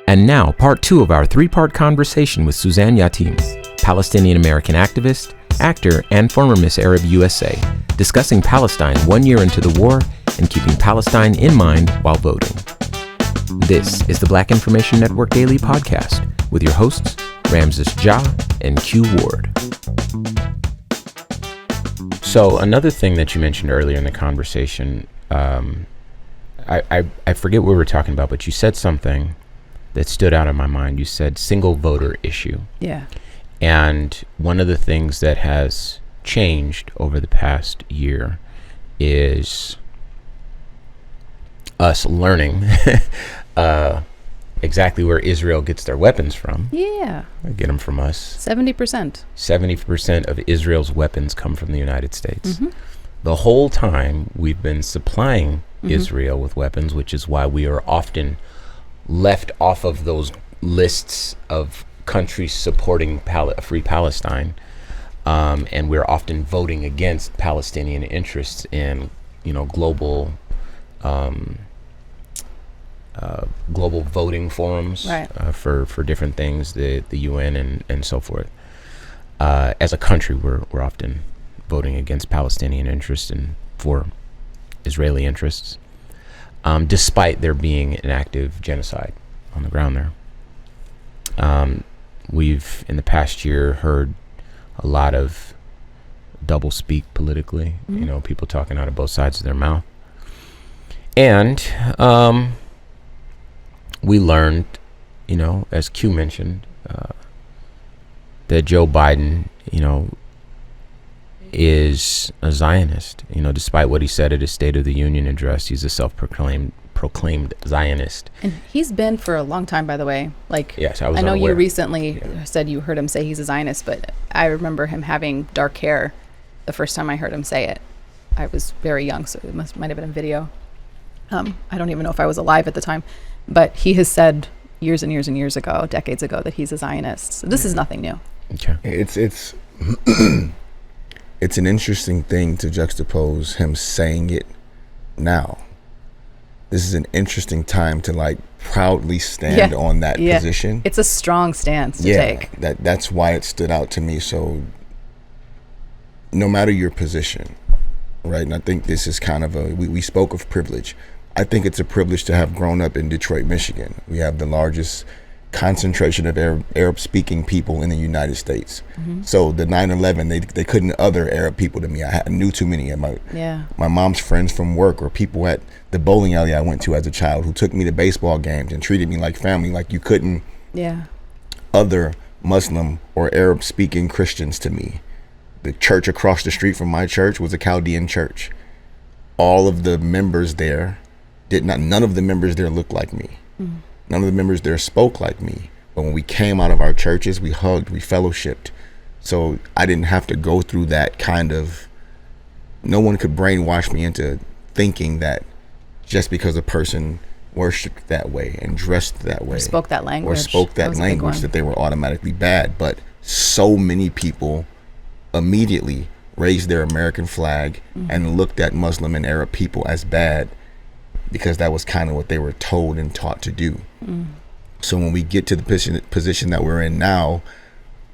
And now, part 2 of our 3-part conversation with Suzanne Yatim, Palestinian-American activist, actor, and former Miss Arab USA, discussing Palestine 1 year into the war and keeping Palestine in mind while voting. This is the Black Information Network Daily Podcast with your hosts, Ramses Ja and Q Ward. So another thing that you mentioned earlier in the conversation, I forget what we were talking about, but you said something that stood out in my mind. You said single voter issue. Yeah. And one of the things that has changed over the past year is us learning exactly where Israel gets their weapons from. Yeah. They get them from us. 70%. 70% of Israel's weapons come from the United States. Mm-hmm. The whole time we've been supplying Israel with weapons, which is why we are often left off of those lists of countries supporting free Palestine, and we're often voting against Palestinian interests in, global voting forums, right, for different things, the UN and so forth. As a country, we're often voting against Palestinian interests and for Israeli interests, despite there being an active genocide on the ground there. We've, in the past year, heard a lot of doublespeak politically, people talking out of both sides of their mouth. And we learned, as Q mentioned, that Joe Biden, is a Zionist. Despite what he said at his State of the Union address, he's a self-proclaimed Zionist. And he's been for a long time, by the way. Yes, I know unaware. You recently said you heard him say he's a Zionist, but I remember him having dark hair the first time I heard him say it. I was very young, so it might have been a video. I don't even know if I was alive at the time, but he has said years and years and years ago, decades ago, that he's a Zionist. So this is nothing new. Okay. It's it's an interesting thing to juxtapose him saying it now. This is an interesting time to proudly stand on that position. It's a strong stance to take. That's why it stood out to me. So no matter your position, right? And I think this is kind of we spoke of privilege. I think it's a privilege to have grown up in Detroit, Michigan. We have the largest concentration of Arab-speaking people in the United States. Mm-hmm. So the 9/11, they couldn't other Arab people to me. I knew too many of my mom's friends from work, or people at the bowling alley I went to as a child who took me to baseball games and treated me like family. Like you couldn't other Muslim or Arab-speaking Christians to me. The church across the street from my church was a Chaldean church. All of the members there none of the members there looked like me. Mm-hmm. None of the members there spoke like me. But when we came out of our churches, we hugged, we fellowshipped. So I didn't have to go through that kind of, no one could brainwash me into thinking that just because a person worshiped that way and dressed that way. Or spoke that language. That they were automatically bad. But so many people immediately raised their American flag and looked at Muslim and Arab people as bad, because that was kind of what they were told and taught to do. So when we get to the position that we're in now,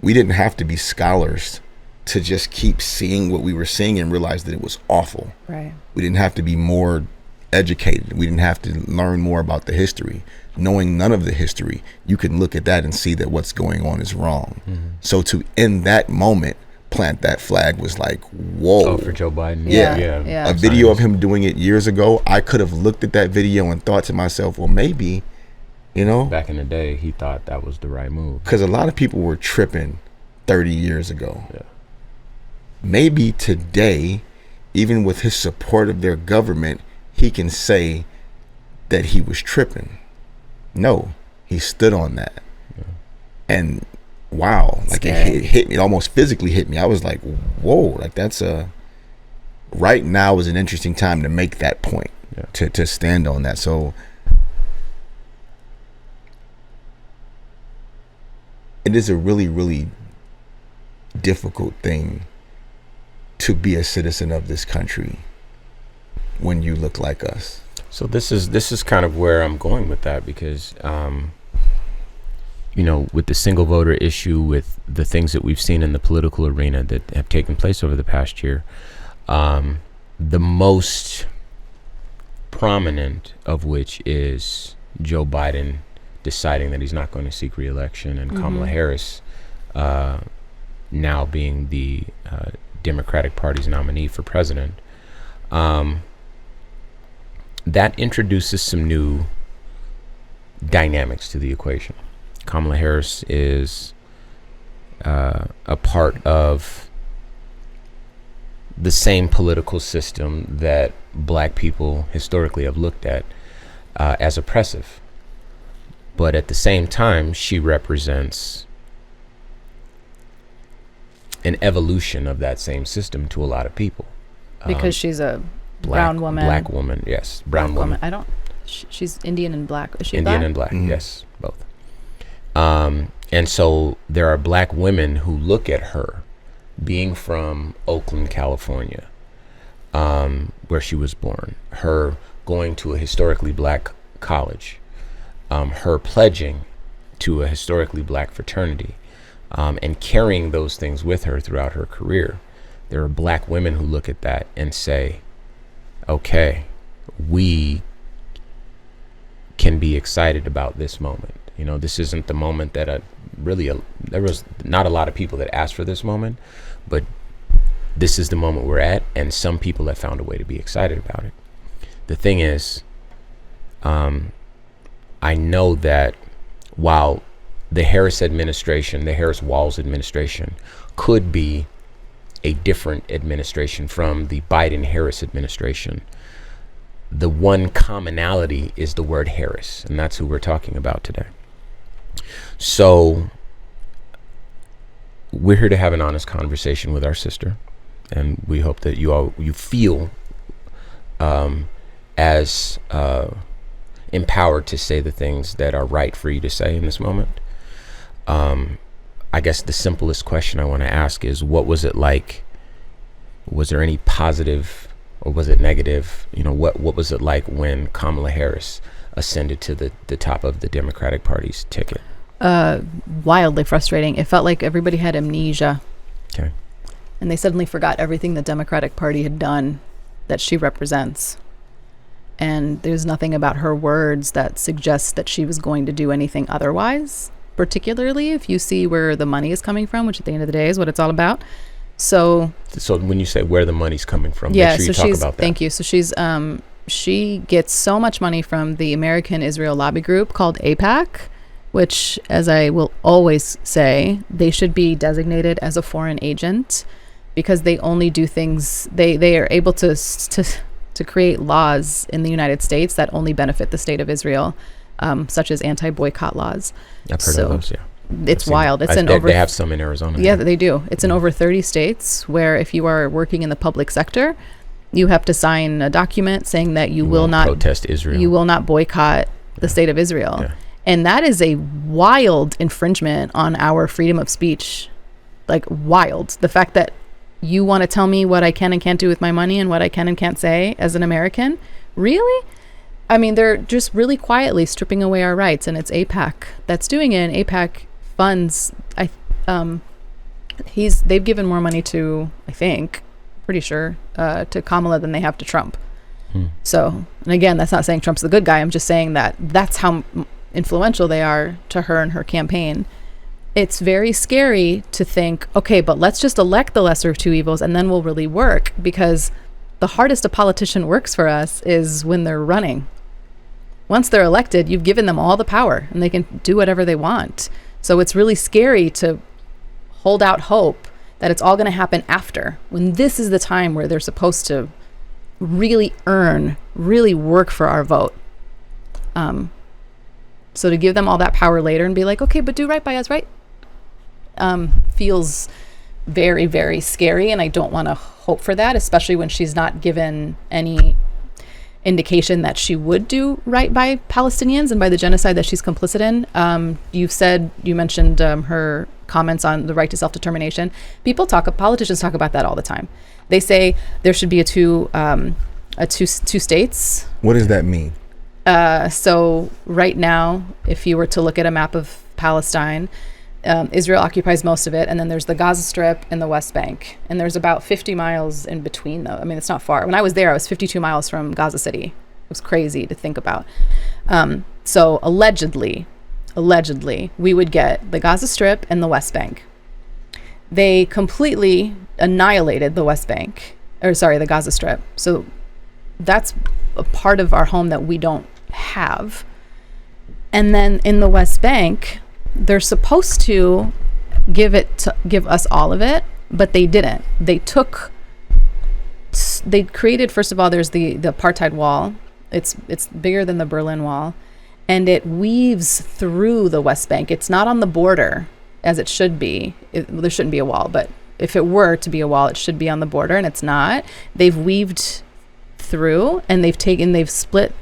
we didn't have to be scholars to just keep seeing what we were seeing and realize that it was awful. Right. We didn't have to be more educated. We didn't have to learn more about the history. Knowing none of the history, you can look at that and see that what's going on is wrong. So to, in that moment, plant that flag was like, whoa. Oh, for Joe Biden? Yeah. A video of him doing it years ago, I could have looked at that video and thought to myself, well, maybe, back in the day, he thought that was the right move. Because a lot of people were tripping 30 years ago. Yeah. Maybe today, even with his support of their government, he can say that he was tripping. No, he stood on that. Yeah. And wow, it hit me, it almost physically hit me. I was like, whoa, that's right now is an interesting time to make that point, to stand on that. So it is a really, really difficult thing to be a citizen of this country when you look like us. So this is kind of where I'm going with that, because with the single voter issue, with the things that we've seen in the political arena that have taken place over the past year, the most prominent of which is Joe Biden deciding that he's not going to seek re-election, and Kamala Harris now being the Democratic Party's nominee for president. That introduces some new dynamics to the equation. Kamala Harris is a part of the same political system that black people historically have looked at as oppressive. But at the same time, she represents an evolution of that same system to a lot of people. Because she's a brown woman. Black woman, yes. Brown woman. She's Indian and black. Is she Indian black? and black, yes, both. And so there are black women who look at her, being from Oakland, California, where she was born, her going to a historically black college, her pledging to a historically black fraternity, and carrying those things with her throughout her career. There are black women who look at that and say, okay, we can be excited about this moment. This isn't the moment that there was not a lot of people that asked for this moment, but this is the moment we're at, and some people have found a way to be excited about it. The thing is, I know that while the Harris administration, the Harris-Walz administration, could be a different administration from the Biden-Harris administration, the one commonality is the word Harris, and that's who we're talking about today. So we're here to have an honest conversation with our sister, and we hope that you feel as empowered to say the things that are right for you to say in this moment. I guess the simplest question I want to ask is, what was it like? Was there any positive or was it negative? What was it like when Kamala Harris ascended to the top of the Democratic Party's ticket? Wildly frustrating. It felt like everybody had amnesia. Okay. And they suddenly forgot everything the Democratic Party had done that she represents. And there's nothing about her words that suggests that she was going to do anything otherwise, particularly if you see where the money is coming from, which at the end of the day is what it's all about. So when you say where the money's coming from, yeah, make sure you talk about that. Thank you. So she gets so much money from the American Israel lobby group called AIPAC, which, as I will always say, they should be designated as a foreign agent, because they only do things, they are able to create laws in the United States that only benefit the state of Israel, such as anti-boycott laws. I've heard of those, yeah. It's wild. They have some in Arizona. Yeah, they do. It's in over 30 states where if you are working in the public sector, you have to sign a document saying that you will not protest Israel. You will not boycott the state of Israel. Yeah. And that is a wild infringement on our freedom of speech. Like, wild. The fact that you want to tell me what I can and can't do with my money and what I can and can't say as an American? Really? I mean, they're just really quietly stripping away our rights, and it's AIPAC that's doing it. And AIPAC funds, they've given more money to, I think, pretty sure, to Kamala than they have to Trump. So, and again, that's not saying Trump's the good guy. I'm just saying that that's how influential they are to her and her campaign. It's very scary to think, okay, but let's just elect the lesser of two evils and then we'll really work, because the hardest a politician works for us is when they're running. Once they're elected, you've given them all the power and they can do whatever they want. So it's really scary to hold out hope that it's all going to happen after, when this is the time where they're supposed to really really work for our vote. So to give them all that power later and be like, okay, but do right by us, right? Feels very, very scary. And I don't want to hope for that, especially when she's not given any indication that she would do right by Palestinians and by the genocide that she's complicit in. You mentioned her comments on the right to self-determination. Politicians talk about that all the time. They say there should be two states. What does that mean? So right now, if you were to look at a map of Palestine, Israel occupies most of it, and then there's the Gaza Strip and the West Bank, and there's about 50 miles in between, though. I mean, it's not far. When I was there, I was 52 miles from Gaza City. It was crazy to think about. So allegedly, we would get the Gaza Strip and the West Bank. They completely annihilated the the Gaza Strip. So that's a part of our home that we don't have. And then in the West Bank, they're supposed to give us all of it, but they didn't. They created, first of all, there's the apartheid wall. It's bigger than the Berlin Wall, and it weaves through the West Bank. It's not on the border as it should be. There shouldn't be a wall, but if it were to be a wall, it should be on the border, and it's not. They've weaved through, and they've split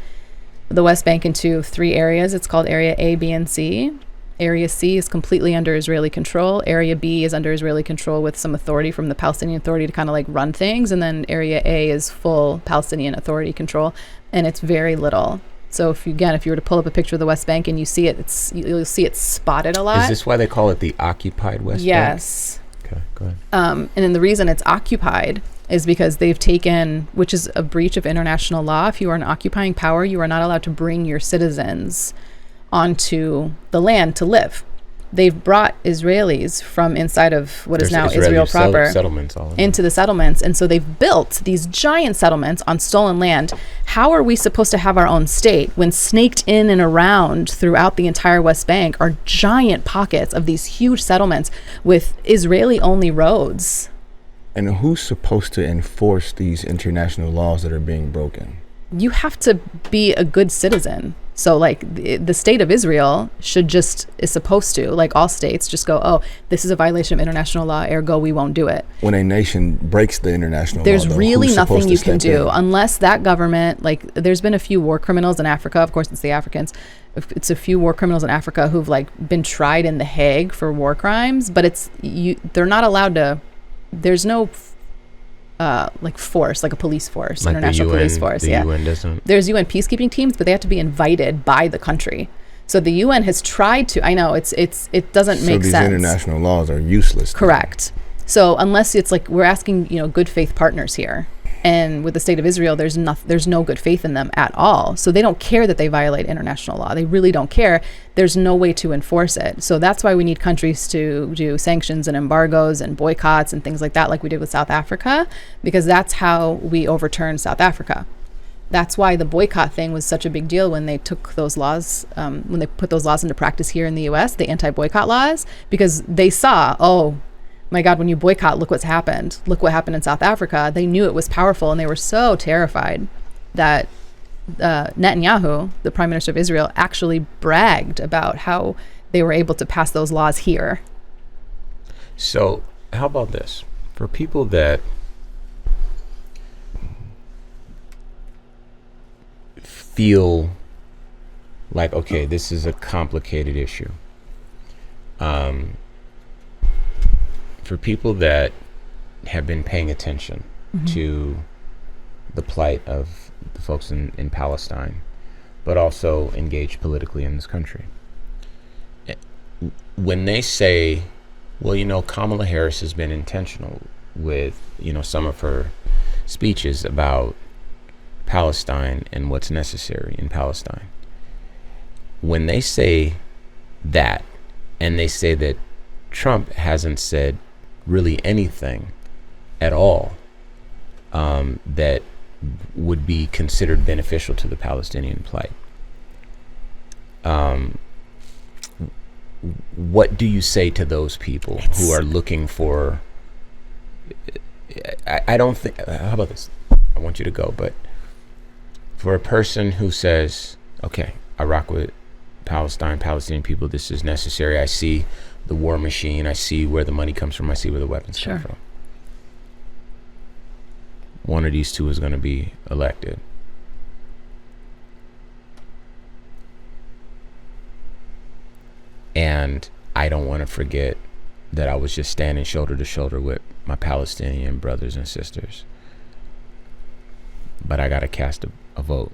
the West Bank into 3 areas. It's called Area A, B, and C. Area C is completely under Israeli control. Area B is under Israeli control with some authority from the Palestinian Authority to kind of like run things. And then Area A is full Palestinian Authority control, and it's very little. So if you were to pull up a picture of the West Bank and you see it, you'll see it spotted a lot. Is this why they call it the occupied West Bank? Yes. Okay, go ahead. And then the reason it's occupied is because they've taken, which is a breach of international law. If you are an occupying power, you are not allowed to bring your citizens onto the land to live. They've brought Israelis from inside of what is now Israel proper into the settlements. And so they've built these giant settlements on stolen land. How are we supposed to have our own state when snaked in and around throughout the entire West Bank are giant pockets of these huge settlements with Israeli-only roads? And who's supposed to enforce these international laws that are being broken? You have to be a good citizen. So like the state of Israel is supposed to, like all states, just go, oh, this is a violation of international law, ergo we won't do it. When a nation breaks the international law, there's really nothing you can do unless that government, like there's been a few war criminals in Africa. Of course, it's the Africans. It's a few war criminals in Africa who've like been tried in The Hague for war crimes, but they're not allowed to, there's no like force, like a police force, like international police force. The UN doesn't. There's UN peacekeeping teams, but they have to be invited by the country. So the UN has tried to. I know it doesn't make sense. So these international laws are useless. Correct. So unless it's like we're asking, good faith partners here, and with the state of Israel, there's no good faith in them at all. So they don't care that they violate international law. They really don't care. There's no way to enforce it. So that's why we need countries to do sanctions and embargoes and boycotts and things like that, like we did with South Africa, because that's how we overturned South Africa. That's why the boycott thing was such a big deal when they took those laws, when they put those laws into practice here in the U.S., the anti-boycott laws, because they saw, oh, my God, when you boycott, look what's happened. Look what happened in South Africa. They knew it was powerful, and they were so terrified that Netanyahu, the Prime Minister of Israel, actually bragged about how they were able to pass those laws here. So how about this? For people that feel like, okay, this is a complicated issue. For people that have been paying attention to the plight of the folks in Palestine, but also engaged politically in this country, when they say, well, Kamala Harris has been intentional with, some of her speeches about Palestine and what's necessary in Palestine, when they say that, and they say that Trump hasn't said really anything at all that would be considered beneficial to the Palestinian plight, what do you say to those people who are looking for, I don't think, how about this? I want you to go, but for a person who says, okay, I rock with Palestinian people, this is necessary, I see the war machine, I see where the money comes from, I see where the weapons come from. One of these two is going to be elected. And I don't want to forget that I was just standing shoulder to shoulder with my Palestinian brothers and sisters. But I got to cast a vote.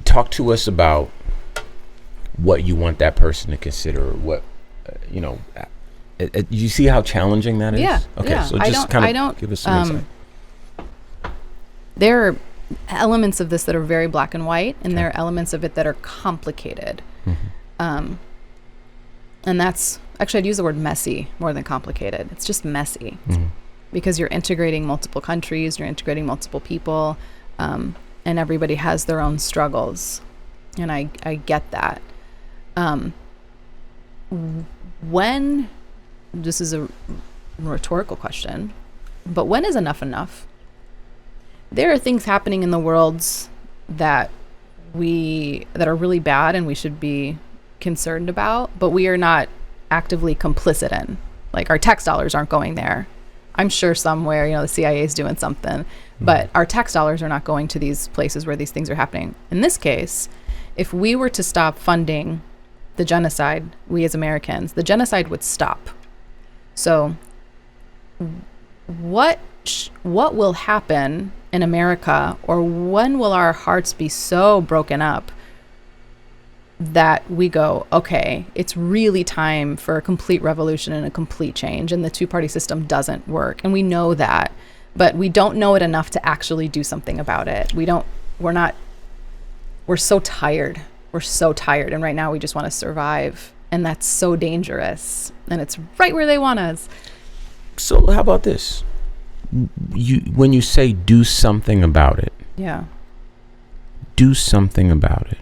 talk to us about what you want that person to consider. What you see how challenging that is? Yeah. Okay. Yeah. So just kind of give us some insight. There are elements of this that are very black and white, and Okay. there are elements of it that are complicated. Mm-hmm. And that's actually, I'd use the word messy more than complicated. It's just messy Mm-hmm. because you're integrating multiple countries, you're integrating multiple people, and everybody has their own struggles. And I get that. When, this is a rhetorical question, but when is enough enough? There are things happening in the world that are really bad and we should be concerned about, but we are not actively complicit in. Like, our tax dollars aren't going there. I'm sure somewhere, the CIA is doing something, but our tax dollars are not going to these places where these things are happening. In this case, if we were to stop funding the genocide, we as Americans, the genocide would stop. So what will happen in America, or when will our hearts be so broken up that we go, okay, it's really time for a complete revolution and a complete change, and the two-party system doesn't work, and we know that, but we don't know it enough to actually do something about it. We're so tired. We're so tired, and right now we just want to survive, and that's so dangerous, and it's right where they want us. So how about this? When you say do something about it, Yeah. do something about it.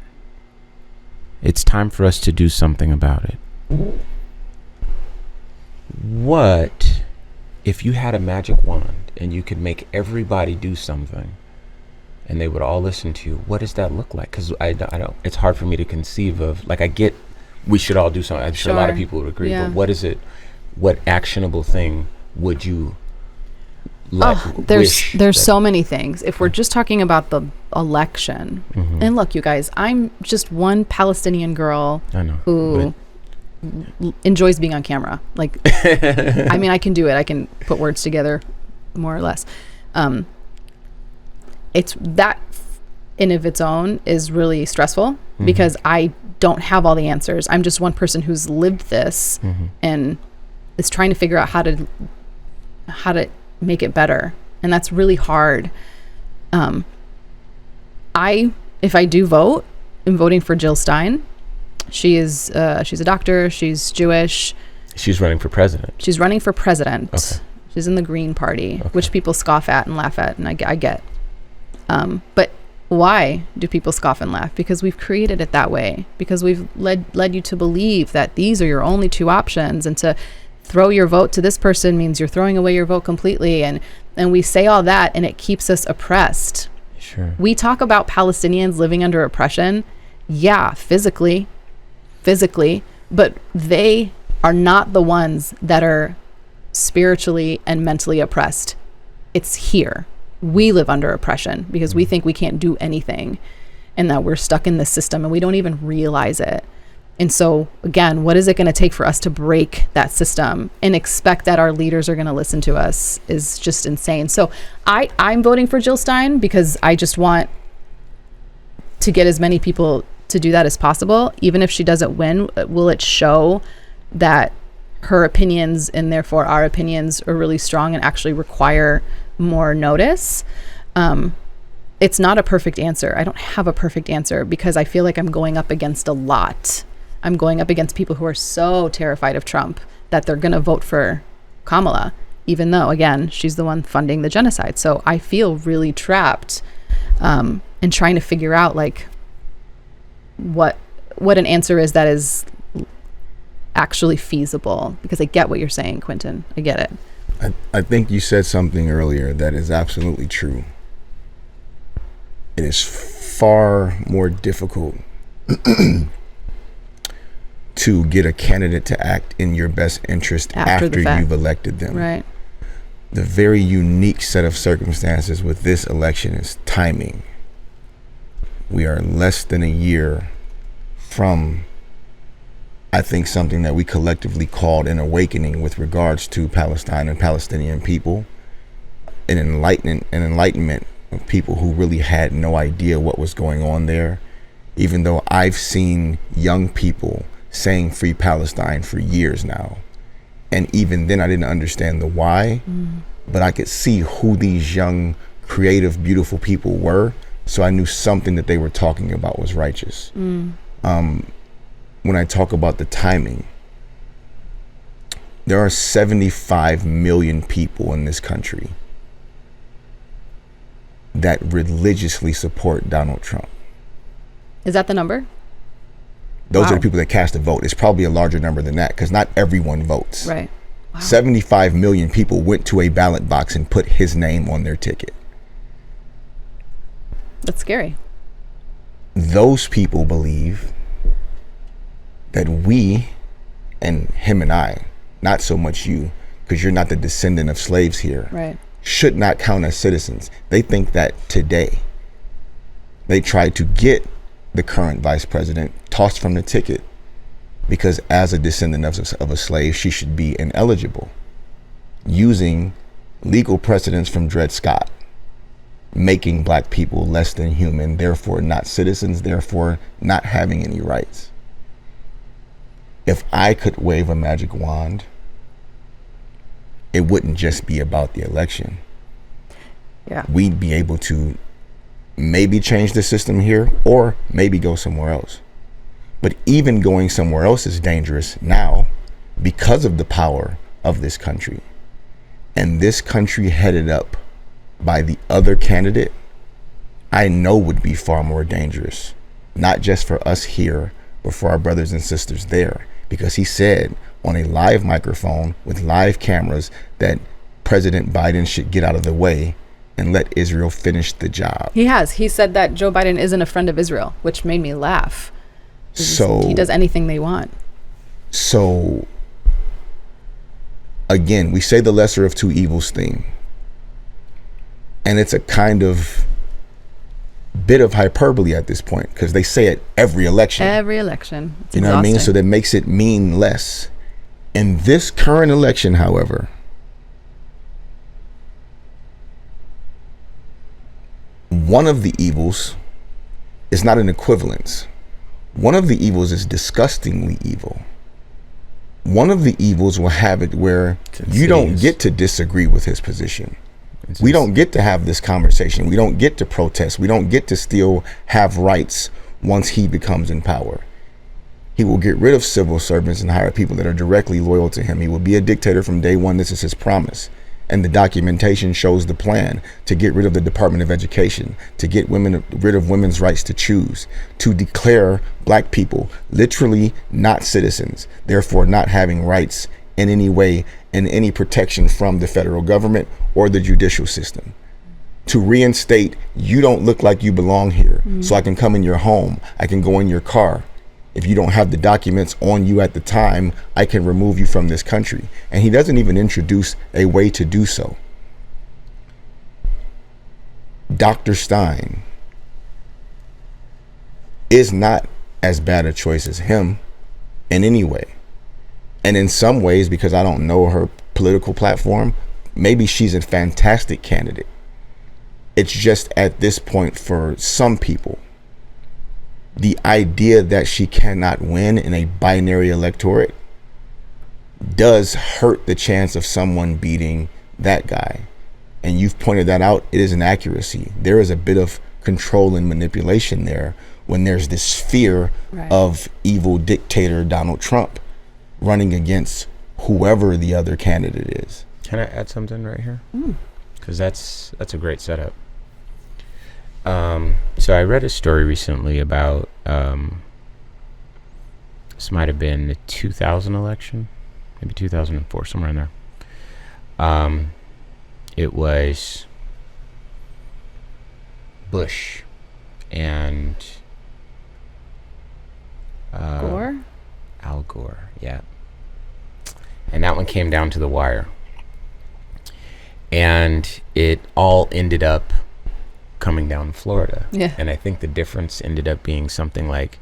It's time for us to do something about it. What if you had a magic wand and you could make everybody do something and they would all listen to you? What does that look like? Because I don't, it's hard for me to conceive of, like, I get we should all do something. I'm sure a lot of people would agree, Yeah. but what is it? What actionable thing would you there's so many things. If we're just talking about the election, Mm-hmm. and look, you guys, I'm just one Palestinian girl I know who enjoys being on camera. Like, I mean, I can do it. I can put words together, more or less. It's that in of its own is really stressful because I don't have all the answers. I'm just one person who's lived this and is trying to figure out how to make it better, and that's really hard. If I do vote, I'm voting for Jill Stein. She's a doctor. She's Jewish. She's running for president. She's running for president. Okay. She's in the Green Party, which people scoff at and laugh at, and I get. But why do people scoff and laugh? Because we've created it that way. Because we've led you to believe that these are your only two options, and to throw your vote to this person means you're throwing away your vote completely. And we say all that, and it keeps us oppressed. Sure. We talk about Palestinians living under oppression. Yeah, physically, but they are not the ones that are spiritually and mentally oppressed. It's here. We live under oppression because we think we can't do anything and that we're stuck in this system and we don't even realize it. And so, again, what is it going to take for us to break that system and expect that our leaders are going to listen to us is just insane. So I'm voting for Jill Stein because I just want to get as many people to do that as possible. Even if she doesn't win, will it show that her opinions and therefore our opinions are really strong and actually require more notice? It's not a perfect answer. I don't have a perfect answer because I feel like I'm going up against a lot. I'm going up against people who are so terrified of Trump that they're going to vote for Kamala, even though, again, she's the one funding the genocide. So I feel really trapped in trying to figure out, like, what an answer is that is actually feasible, because I get what you're saying, Quentin. I get it. I think you said something earlier that is absolutely true. It is far more difficult to get a candidate to act in your best interest after you've elected them. Right. The very unique set of circumstances with this election is timing. We are less than a year from, I think, something that we collectively called an awakening with regards to Palestine and Palestinian people, an enlightenment of people who really had no idea what was going on there, even though I've seen young people saying Free Palestine for years now. And even then I didn't understand the why, but I could see who these young, creative, beautiful people were. So I knew something that they were talking about was righteous. When I talk about the timing, there are 75 million people in this country that religiously support Donald Trump. Is that the number? Those Wow. are the people that cast a vote. It's probably a larger number than that because not everyone votes. Right. Wow. 75 million people went to a ballot box and put his name on their ticket. That's scary. Those people believe that we, and him and I, not so much you, because you're not the descendant of slaves here, Right. should not count as citizens. They think that today they tried to get the current vice president tossed from the ticket because as a descendant of a slave, she should be ineligible, using legal precedents from Dred Scott, making black people less than human, therefore not citizens, therefore not having any rights. If I could wave a magic wand, it wouldn't just be about the election. Yeah. We'd be able to maybe change the system here or maybe go somewhere else. But even going somewhere else is dangerous now because of the power of this country. And this country headed up by the other candidate, I know would be far more dangerous, not just for us here, but for our brothers and sisters there. Because he said on a live microphone with live cameras that President Biden should get out of the way and let Israel finish the job. He has. He said that Joe Biden isn't a friend of Israel, which made me laugh. So He does anything they want. So again, we say the lesser of two evils thing. And it's a kind of bit of hyperbole at this point because they say it every election. Every election. It's you know what I mean? So exhausting. that makes it mean less. In this current election, however, one of the evils is not an equivalence. One of the evils is disgustingly evil. One of the evils will have it where you don't get to disagree with his position. We don't get to have this conversation. We don't get to protest. We don't get to still have rights once he becomes in power. He will get rid of civil servants and hire people that are directly loyal to him. He will be a dictator from day one. This is his promise. And the documentation shows the plan to get rid of the Department of Education, to get rid of women's rights to choose, to declare black people literally not citizens, therefore not having rights in any way and any protection from the federal government or the judicial system. To reinstate, you don't look like you belong here, so I can come in your home, I can go in your car. If you don't have the documents on you at the time, I can remove you from this country. And he doesn't even introduce a way to do so. Dr. Stein is not as bad a choice as him in any way. And in some ways, because I don't know her political platform, maybe she's a fantastic candidate. It's just at this point for some people, the idea that she cannot win in a binary electorate does hurt the chance of someone beating that guy. And you've pointed that out. It is an accuracy. There is a bit of control and manipulation there when there's this fear of evil dictator Donald Trump running against whoever the other candidate is. Can I add something right here? Because that's a great setup. So I read a story recently about this might have been the 2000 election, maybe 2004, somewhere in there. It was Bush and Gore? Al Gore, yeah. And that one came down to the wire. And it all ended up coming down to Florida. Yeah. And I think the difference ended up being something like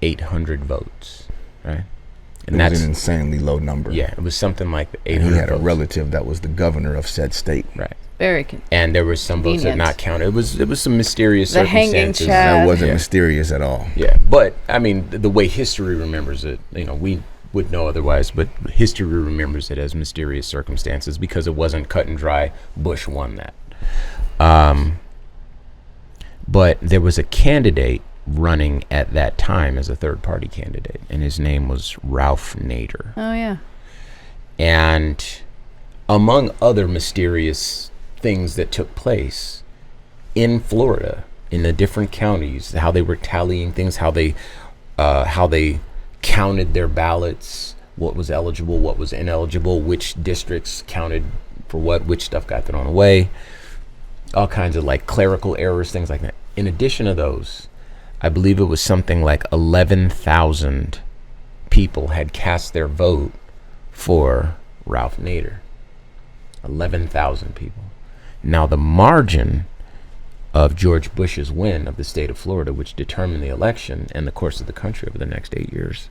800 votes, right? And it was an insanely low number. Yeah, it was something like 800 And he had votes. a relative that was the governor of said state. Right. Very and there was some votes that convenient. not counted. It was some mysterious The hanging circumstances. Chad. That wasn't Yeah. mysterious at all. Yeah, but I mean, the way history remembers it, you know, we would know otherwise, but history remembers it as mysterious circumstances because it wasn't cut and dry. Bush won that. But there was a candidate running at that time as a third-party candidate, and his name was Ralph Nader. Oh, yeah. And among other mysterious things that took place in Florida, in the different counties, how they were tallying things, how they counted their ballots, what was eligible, what was ineligible, which districts counted for what, which stuff got thrown away, all kinds of like clerical errors, things like that. In addition to those, I believe it was something like 11,000 people had cast their vote for Ralph Nader. 11,000 people. Now the margin of George Bush's win of the state of Florida, which determined the election and the course of the country over the next 8 years,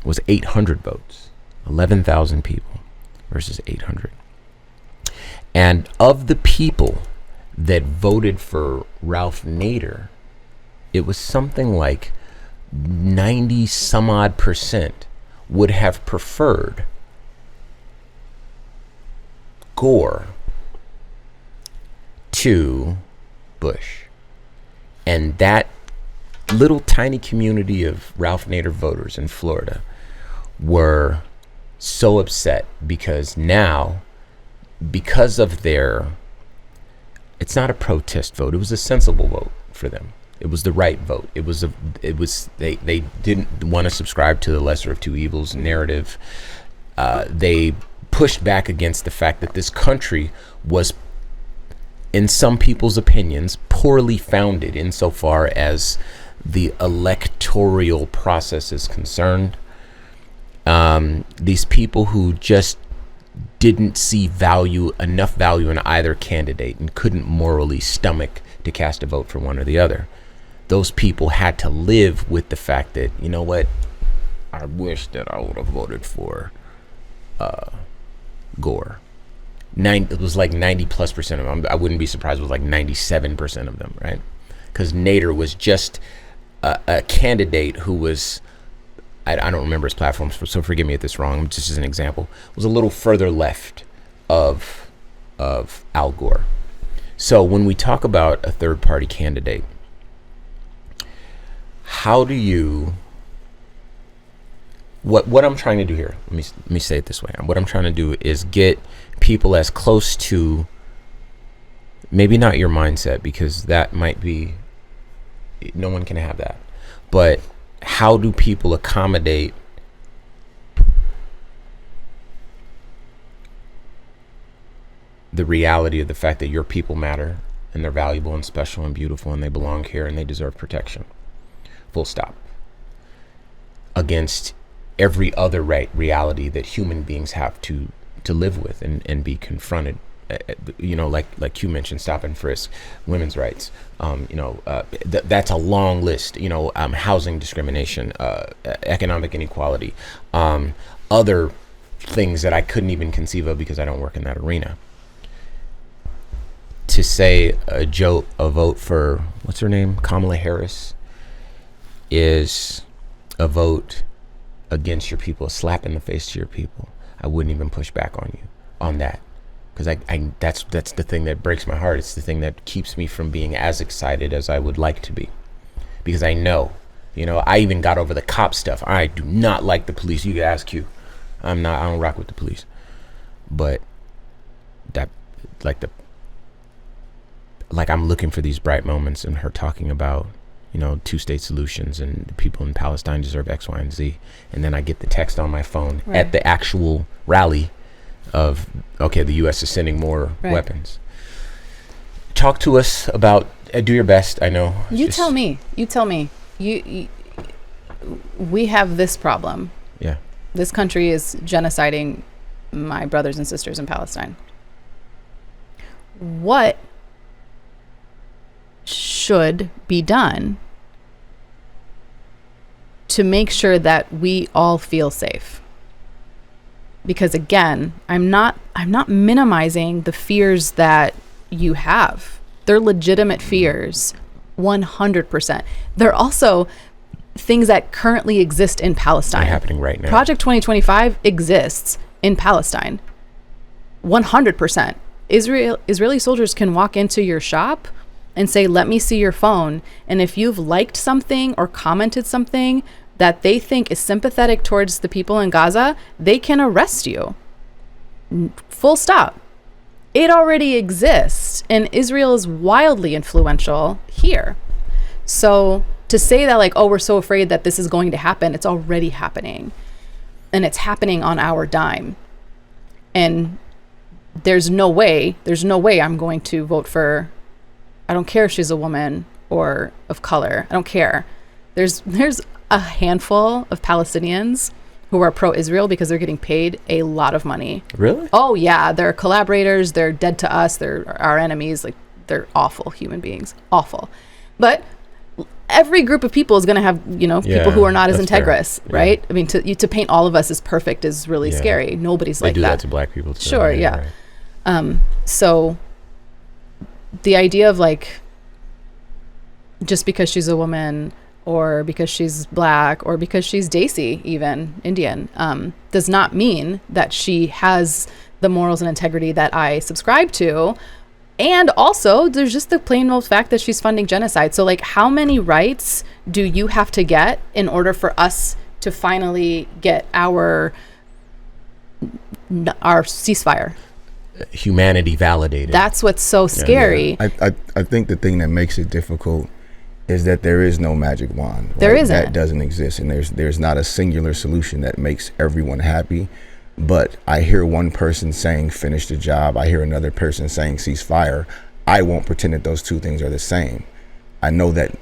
was 800 votes. 11,000 people versus 800. And of the people that voted for Ralph Nader, it was something like 90 some odd percent would have preferred Gore to Bush. And that little tiny community of Ralph Nader voters in Florida were so upset because now, because of their, it's not a protest vote, it was a sensible vote for them. It was the right vote. They didn't want to subscribe to the lesser of two evils narrative. They pushed back against the fact that this country was, in some people's opinions, poorly founded insofar as the electoral process is concerned. These people who just didn't see enough value in either candidate and couldn't morally stomach to cast a vote for one or the other. Those people had to live with the fact that, you know what, I wish that I would have voted for Gore. It was like 90+% of them. I wouldn't be surprised it was like 97% of them, right? Because Nader was just a candidate who was, I don't remember his platforms, so forgive me if this is wrong, just as an example, was a little further left of Al Gore. So when we talk about a third party candidate, how do you, what I'm trying to do here, let me say it this way. What I'm trying to do is get people as close to, maybe not your mindset, because that might be, no one can have that, but how do people accommodate the reality of the fact that your people matter and they're valuable and special and beautiful and they belong here and they deserve protection, full stop, against every other reality that human beings have to live with and be confronted, you know, like you mentioned, stop and frisk, women's rights, that's a long list, housing discrimination, economic inequality, other things that I couldn't even conceive of because I don't work in that arena. To say a vote for, what's her name, Kamala Harris, is a vote against your people, a slap in the face to your people. I wouldn't even push back on you on that, because that's the thing that breaks my heart. It's the thing that keeps me from being as excited as I would like to be, because I know, I even got over the cop stuff. I do not like the police. You can ask Q. I don't rock with the police, but that, I'm looking for these bright moments and her talking about, two-state solutions and the people in Palestine deserve X, Y, and Z. And then I get the text on my phone at the actual rally of, okay, the U.S. is sending more weapons. Talk to us about, do your best. I know. You tell me. We have this problem. Yeah. This country is genociding my brothers and sisters in Palestine. What should be done to make sure that we all feel safe? because again, I'm not minimizing the fears that you have. They're legitimate fears, 100%. They're also things that currently exist in Palestine. They're happening right now. Project 2025 exists in Palestine, 100%. Israeli soldiers can walk into your shop and say, let me see your phone. And if you've liked something or commented something that they think is sympathetic towards the people in Gaza, they can arrest you. Full stop. It already exists, and Israel is wildly influential here. So to say that, like, oh, we're so afraid that this is going to happen, it's already happening. And it's happening on our dime. And there's no way I'm going to vote for, I don't care if she's a woman or of color. I don't care. There's a handful of Palestinians who are pro-Israel because they're getting paid a lot of money. Really? Oh, yeah. They're collaborators. They're dead to us. They're our enemies. Like, they're awful human beings. Awful. But every group of people is going to have, people who are not as integrous, right? Yeah. I mean, to paint all of us as perfect is really scary. Nobody's like that. They do that to black people too. Sure, yeah. Right. So the idea of, like, just because she's a woman or because she's black or because she's Desi, even Indian, does not mean that she has the morals and integrity that I subscribe to. And also, there's just the plain old fact that she's funding genocide. So, like, how many rights do you have to get in order for us to finally get our ceasefire? Humanity validated. That's what's so scary. Yeah. I think the thing that makes it difficult is that there is no magic wand. Right? There isn't. That doesn't exist, and there's not a singular solution that makes everyone happy. But I hear one person saying finish the job. I hear another person saying ceasefire. I won't pretend that those two things are the same. I know that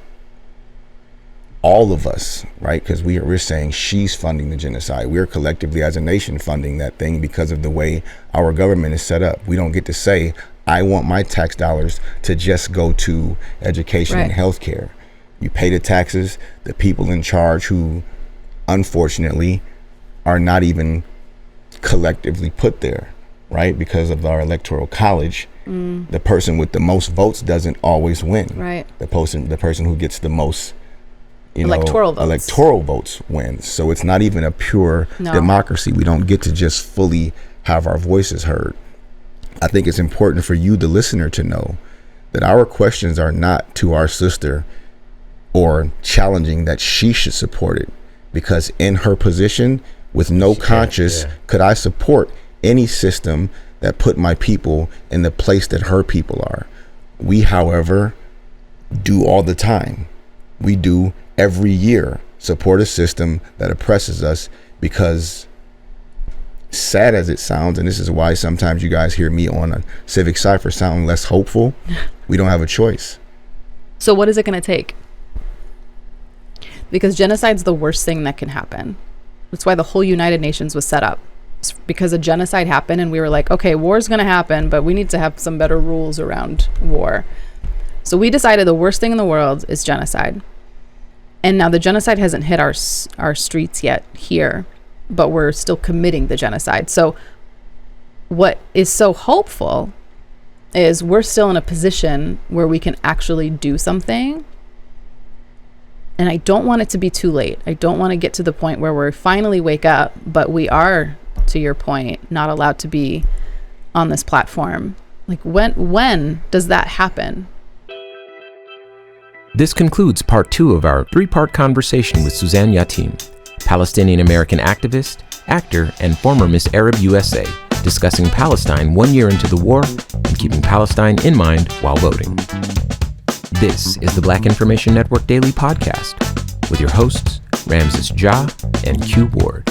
all of us, right, because we're saying she's funding the genocide. We're collectively as a nation funding that thing because of the way our government is set up. We don't get to say, I want my tax dollars to just go to education and healthcare. You pay the taxes. The people in charge who, unfortunately, are not even collectively put there, right? Because of our electoral college, the person with the most votes doesn't always win. Right. The person who gets the most electoral votes wins. So it's not even a pure democracy. We don't get to just fully have our voices heard. I think it's important for you, the listener, to know that our questions are not to our sister or challenging that she should support it, because in her position with no conscience, could I support any system that put my people in the place that her people are? We, however, do all the time. We do every year support a system that oppresses us because, sad as it sounds, and this is why sometimes you guys hear me on a Civic Cypher sound less hopeful, we don't have a choice. So what is it going to take? Because genocide's the worst thing that can happen. That's why the whole United Nations was set up. It's because a genocide happened and we were like, okay, war's going to happen, but we need to have some better rules around war. So we decided the worst thing in the world is genocide. And now the genocide hasn't hit our streets yet here, but we're still committing the genocide. So what is so hopeful is we're still in a position where we can actually do something. And I don't want it to be too late. I don't want to get to the point where we finally wake up, but we are, to your point, not allowed to be on this platform. Like, when does that happen? This concludes part 2 of our 3-part conversation with Suzanne Yatim, Palestinian-American activist, actor, and former Miss Arab USA, discussing Palestine 1 year into the war and keeping Palestine in mind while voting. This is the Black Information Network Daily Podcast with your hosts, Ramses Ja and Q Ward.